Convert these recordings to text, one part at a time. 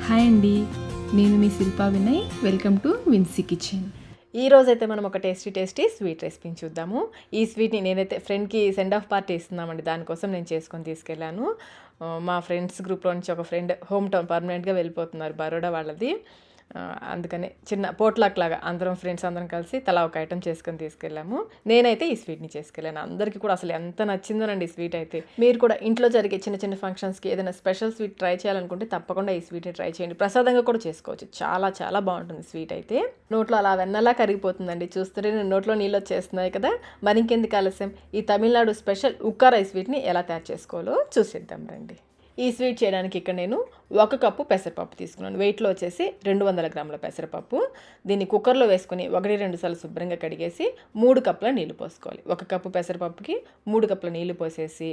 Hi అండి, నేను మీ Shilpa Vinay. Welcome to Vincy kitchen. ఈరోజైతే మనం ఒక టేస్టీ స్వీట్ రెసిపీని చూద్దాము. ఈ స్వీట్ని నేనైతే ఫ్రెండ్కి సెండ్ ఆఫ్ పార్టీ ఇస్తున్నామండి, దానికోసం నేను చేసుకొని తీసుకెళ్ళాను. మా ఫ్రెండ్స్ గ్రూప్లో నుంచి ఒక ఫ్రెండ్ హోమ్ టౌన్ పర్మనెంట్గా వెళ్ళిపోతున్నారు, బరోడా వాళ్ళది. అందుకని చిన్న పోట్లాక్ లాగా అందరం ఫ్రెండ్స్ అందరం కలిసి తలా ఒక ఐటెం చేసుకొని తీసుకెళ్ళాము. నేనైతే ఈ స్వీట్ని చేసుకెళ్ళాను. అందరికీ కూడా అసలు ఎంత నచ్చిందోనండి ఈ స్వీట్ అయితే. మీరు కూడా ఇంట్లో జరిగే చిన్న చిన్న ఫంక్షన్స్కి ఏదైనా స్పెషల్ స్వీట్ ట్రై చేయాలనుకుంటే తప్పకుండా ఈ స్వీట్ని ట్రై చేయండి. ప్రసాదంగా కూడా చేసుకోవచ్చు. చాలా చాలా బాగుంటుంది స్వీట్ అయితే. నోట్లో అలా వెన్నలా కరిగిపోతుందండి. చూస్తుంటే నేను నోట్లో నీళ్ళు వచ్చేస్తున్నాయి కదా. మరి ఇంకెందుకు ఆలస్యం, ఈ తమిళనాడు స్పెషల్ ఉక్కా రైస్ స్వీట్ని ఎలా తయారు చేసుకోవాలో చూసేద్దాం రండి. ఈ స్వీట్ చేయడానికి ఇక్కడ నేను 1 కప్పు పెసరపప్పు తీసుకున్నాను. వెయిట్లో వచ్చేసి 200 గ్రాముల పెసరపప్పు. దీన్ని కుక్కర్లో వేసుకొని 1-2 సార్లు శుభ్రంగా కడిగేసి 3 కప్పుల నీళ్లు పోసుకోవాలి. 1 కప్పు పెసరపప్పుకి 3 కప్పుల నీళ్లు పోసేసి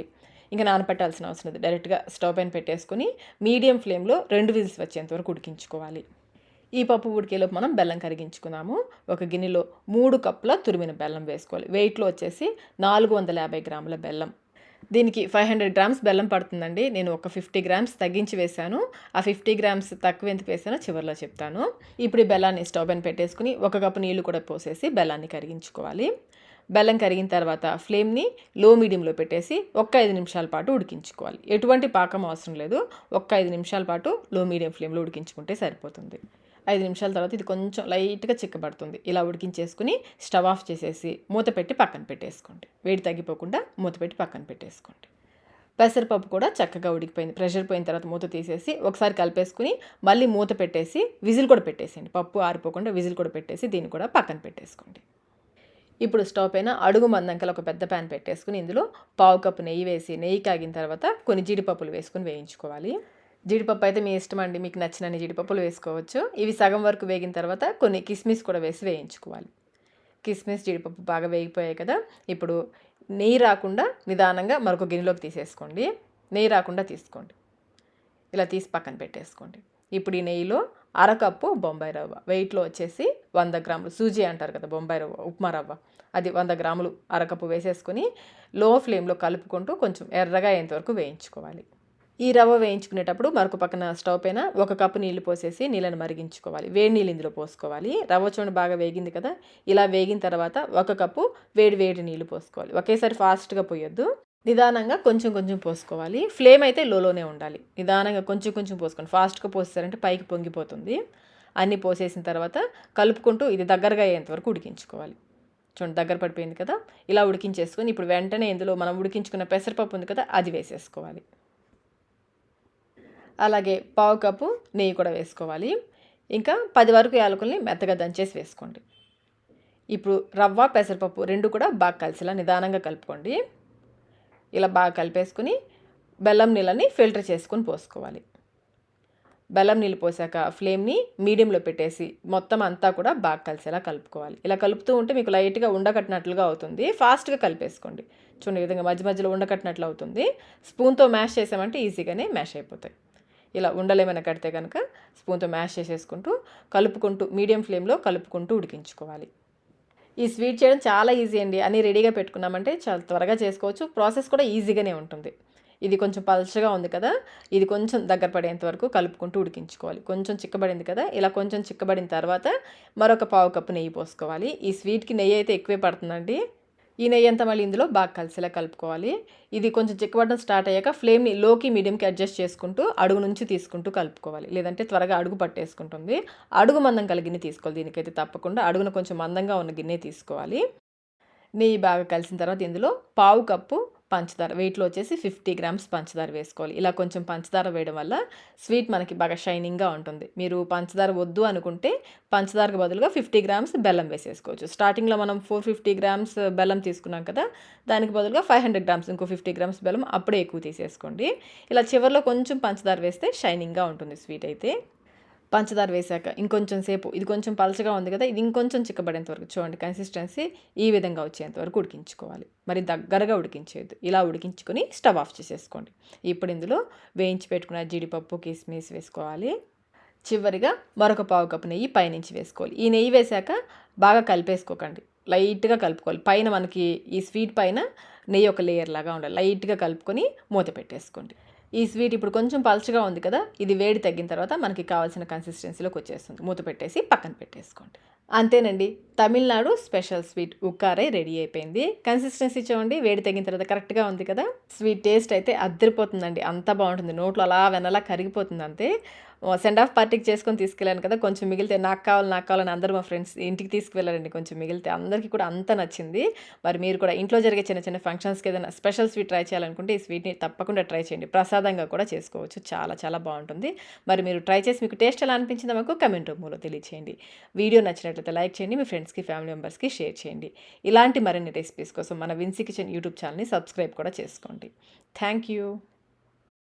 ఇంకా నానపెట్టాల్సిన అవసరం లేదు. డైరెక్ట్గా స్టవ్ పైన పెట్టేసుకుని మీడియం ఫ్లేమ్లో 2 విజిల్స్ వచ్చేంత వరకు ఉడికించుకోవాలి. ఈ పప్పు ఉడికేలోపు మనం బెల్లం కరిగించుకుందాము. ఒక గిన్నెలో 3 కప్పుల తురిమిన బెల్లం వేసుకోవాలి. వెయిట్లో వచ్చేసి 450 గ్రాముల బెల్లం. దీనికి 500 గ్రామ్స్ బెల్లం పడుతుందండి. నేను ఒక 50 గ్రామ్స్ తగ్గించి వేశాను. ఆ 50 గ్రామ్స్ తక్కువ ఎందుకు వేసానో చివరిలో చెప్తాను. ఇప్పుడు ఈ బెల్లాన్ని స్టవ్ పైన పెట్టేసుకుని 1 కప్పు నీళ్లు కూడా పోసేసి బెల్లాన్ని కరిగించుకోవాలి. బెల్లం కరిగిన తర్వాత ఫ్లేమ్ని లో మీడియంలో పెట్టేసి 5 నిమిషాల పాటు ఉడికించుకోవాలి. ఎటువంటి పాకం అవసరం లేదు. 5 నిమిషాల పాటు లో మీడియం ఫ్లేమ్లో ఉడికించుకుంటే సరిపోతుంది. 5 నిమిషాల తర్వాత ఇది కొంచెం లైట్గా చిక్కబడుతుంది. ఇలా ఉడికించేసుకుని స్టవ్ ఆఫ్ చేసేసి మూత పెట్టి పక్కన పెట్టేసుకోండి. వేడి తగ్గిపోకుండా మూత పెట్టి పక్కన పెట్టేసుకోండి. పెసరపప్పు కూడా చక్కగా ఉడికిపోయింది. ప్రెషర్ పోయిన తర్వాత మూత తీసేసి ఒకసారి కలిపేసుకుని మళ్ళీ మూత పెట్టేసి విజిల్ కూడా పెట్టేసేయండి. పప్పు ఆరిపోకుండా విజిల్ కూడా పెట్టేసి దీన్ని కూడా పక్కన పెట్టేసుకోండి. ఇప్పుడు స్టవ్ పైన అడుగు మందంకల ఒక పెద్ద ప్యాన్ పెట్టేసుకుని ఇందులో 1/2 కప్పు నెయ్యి వేసి, నెయ్యి కాగిన తర్వాత కొన్ని జీడిపప్పులు వేసుకుని వేయించుకోవాలి. జీడిపప్పు అయితే మీ ఇష్టం అండి, మీకు నచ్చినన్ని జీడిపప్పులు వేసుకోవచ్చు. ఇవి సగం వరకు వేగిన తర్వాత కొన్ని కిస్మిస్ కూడా వేసి వేయించుకోవాలి. కిస్మిస్ జీడిపప్పు బాగా వేగిపోయాయి కదా. ఇప్పుడు నెయ్యి రాకుండా నిదానంగా మరొక గిన్నెలోకి తీసేసుకోండి. నెయ్యి రాకుండా తీసుకోండి. ఇలా తీసి పక్కన పెట్టేసుకోండి. ఇప్పుడు ఈ నెయ్యిలో 1/2 కప్పు బొంబాయి రవ్వ, వెయిట్లో వచ్చేసి 100 గ్రాములు, సూజీ అంటారు కదా బొంబాయి రవ్వ, ఉప్మా రవ్వ, అది 100 గ్రాములు 1/2 కప్పు వేసేసుకొని లో ఫ్లేమ్లో కలుపుకుంటూ కొంచెం ఎర్రగా అయ్యేంతవరకు వేయించుకోవాలి. ఈ రవ్వ వేయించుకునేటప్పుడు మరొక పక్కన స్టవ్ పైన 1 కప్పు నీళ్లు పోసేసి నీళ్ళని మరిగించుకోవాలి. వేడి నీళ్ళు ఇందులో పోసుకోవాలి. రవ్వ చూడండి బాగా వేగింది కదా. ఇలా వేగిన తర్వాత 1 కప్పు వేడి నీళ్లు పోసుకోవాలి. ఒకేసారి ఫాస్ట్గా పోయొద్దు, నిదానంగా కొంచెం కొంచెం పోసుకోవాలి. ఫ్లేమ్ అయితే లోలోనే ఉండాలి. నిదానంగా కొంచెం కొంచెం పోసుకోండి. ఫాస్ట్గా పోసేసారంటే పైకి పొంగిపోతుంది. అన్నీ పోసేసిన తర్వాత కలుపుకుంటూ ఇది దగ్గరగా అయ్యేంతవరకు ఉడికించుకోవాలి. చూడండి దగ్గర పడిపోయింది కదా. ఇలా ఉడికించేసుకొని ఇప్పుడు వెంటనే ఇందులో మనం ఉడికించుకున్న పెసరపప్పు ఉంది కదా, అది వేసేసుకోవాలి. అలాగే 1/2 కప్పు నెయ్యి కూడా వేసుకోవాలి. ఇంకా 10 వరకు యాలకుల్ని మెత్తగా దంచేసి వేసుకోండి. ఇప్పుడు రవ్వ పెసరపప్పు 2 కూడా బాగా కలిసేలా నిదానంగా కలుపుకోండి. ఇలా బాగా కలిపేసుకుని బెల్లం నీళ్ళని ఫిల్టర్ చేసుకొని పోసుకోవాలి. బెల్లం నీళ్ళు పోసాక ఫ్లేమ్ని మీడియంలో పెట్టేసి మొత్తం అంతా కూడా బాగా కలిసేలా కలుపుకోవాలి. ఇలా కలుపుతూ ఉంటే మీకు లైట్గా ఉండకట్టినట్లుగా అవుతుంది. ఫాస్ట్గా కలిపేసుకోండి. చూడండి ఈ విధంగా మధ్య మధ్యలో ఉండకట్టినట్లు అవుతుంది. స్పూన్తో మ్యాష్ చేసామంటే ఈజీగానే మ్యాష్ అయిపోతాయి. ఇలా ఉండలేమైనా కడితే కనుక స్పూన్తో మ్యాష్ చేసేసుకుంటూ కలుపుకుంటూ మీడియం ఫ్లేమ్లో కలుపుకుంటూ ఉడికించుకోవాలి. ఈ స్వీట్ చేయడం చాలా ఈజీ అండి. అన్నీ రెడీగా పెట్టుకున్నామంటే చాలా త్వరగా చేసుకోవచ్చు. ప్రాసెస్ కూడా ఈజీగానే ఉంటుంది. ఇది కొంచెం పల్చగా ఉంది కదా, ఇది కొంచెం దగ్గర పడేంత వరకు కలుపుకుంటూ ఉడికించుకోవాలి. కొంచెం చిక్కబడింది కదా, ఇలా కొంచెం చిక్కబడిన తర్వాత మరొక 1/2 కప్పు నెయ్యి పోసుకోవాలి. ఈ స్వీట్కి నెయ్యి అయితే ఎక్కువే పడుతుందండి. ఈ నెయ్యి అంతా మళ్ళీ ఇందులో బాగా కలిసేలా కలుపుకోవాలి. ఇది కొంచెం చిక్కబడడం స్టార్ట్ అయ్యాక ఫ్లేమ్ని లోకి మీడియంకి అడ్జస్ట్ చేసుకుంటూ అడుగు నుంచి తీసుకుంటూ కలుపుకోవాలి. లేదంటే త్వరగా అడుగు పట్టేసుకుంటుంది. అడుగు మందం గల గిన్నె తీసుకోవాలి. దీనికైతే తప్పకుండా అడుగున కొంచెం మందంగా ఉన్న గిన్నె తీసుకోవాలి. నెయ్యి బాగా కలిసిన తర్వాత ఇందులో 1/2 కప్పు పంచదార, వెయిట్లో వచ్చేసి 50 గ్రామ్స్ పంచదార వేసుకోవాలి. ఇలా కొంచెం పంచదార వేయడం వల్ల స్వీట్ మనకి బాగా షైనింగ్గా ఉంటుంది. మీరు పంచదార వద్దు అనుకుంటే పంచదారకు బదులుగా 50 గ్రామ్స్ బెల్లం వేసేసుకోవచ్చు. స్టార్టింగ్లో మనం 450 గ్రామ్స్ బెల్లం తీసుకున్నాం కదా, దానికి బదులుగా 500 గ్రామ్స్ ఇంకో 50 గ్రామ్స్ బెల్లం అప్పుడే ఎక్కువ తీసేసుకోండి. ఇలా చివరిలో కొంచెం పంచదార వేస్తే షైనింగ్గా ఉంటుంది స్వీట్ అయితే. పంచదార వేసాక ఇంకొంచెం సేపు, ఇది కొంచెం పలచగా ఉంది కదా, ఇది ఇంకొంచెం చిక్కబడేంత వరకు చూడండి కన్సిస్టెన్సీ ఈ విధంగా వచ్చేంత వరకు ఉడికించుకోవాలి. మరి దగ్గరగా ఉడికించేయద్దు. ఇలా ఉడికించుకొని స్టవ్ ఆఫ్ చేసేసుకోండి. ఇప్పుడు ఇందులో వేయించి పెట్టుకున్న జీడిపప్పు కిస్మిస్ వేసుకోవాలి. చివరిగా మరొక 1/2 కప్పు నెయ్యి పైనుంచి వేసుకోవాలి. ఈ నెయ్యి వేసాక బాగా కలిపేసుకోకండి, లైట్గా కలుపుకోవాలి. పైన మనకి ఈ స్వీట్ పైన నెయ్యి ఒక లేయర్ లాగా ఉండాలి. లైట్గా కలుపుకొని మూత పెట్టేసుకోండి. ఈ స్వీట్ ఇప్పుడు కొంచెం పలుచగా ఉంది కదా, ఇది వేడి తగ్గిన తర్వాత మనకి కావాల్సిన కన్సిస్టెన్సీలోకి వచ్చేస్తుంది. మూత పెట్టేసి పక్కన పెట్టేసుకోండి. అంతేనండి, తమిళనాడు స్పెషల్ స్వీట్ ఉక్కారై రెడీ అయిపోయింది. కన్సిస్టెన్సీ చూడండి, వేడి తగ్గిన తర్వాత కరెక్ట్గా ఉంది కదా. స్వీట్ టేస్ట్ అయితే అద్దరిపోతుందండి, అంత బాగుంటుంది, నోట్లో అలా వెనలా కరిగిపోతుంది. అంతే, సెండ్ ఆఫ్ పార్టీకి చేసుకొని తీసుకెళ్ళాను కదా, కొంచెం మిగిలితే నాకు కావాలని అందరూ మా ఫ్రెండ్స్ ఇంటికి తీసుకువెళ్ళారండి. కొంచెం మిగిలితే అందరికీ కూడా అంత నచ్చింది. మరి మీరు కూడా ఇంట్లో జరిగే చిన్న చిన్న ఫంక్షన్స్కి ఏదైనా స్పెషల్ స్వీట్ ట్రై చేయాలనుకుంటే ఈ స్వీట్ని తప్పకుండా ట్రై చేయండి. ప్రసాదంగా కూడా చేసుకోవచ్చు, చాలా చాలా బాగుంటుంది. మరి మీరు ట్రై చేసి మీకు టేస్ట్ ఎలా అనిపించిందో మాకు కమెంట్ రూమ్లో తెలియచేయండి. వీడియో నచ్చినట్లయితే లైక్ చేయండి, మీ ఫ్రెండ్స్కి ఫ్యామిలీ మెంబర్స్కి షేర్ చేయండి. ఇలాంటి మరిన్ని రెసిపీస్ కోసం మన విన్సీ కిచెన్ యూట్యూబ్ ఛానల్ని సబ్స్క్రైబ్ కూడా చేసుకోండి. Thank you.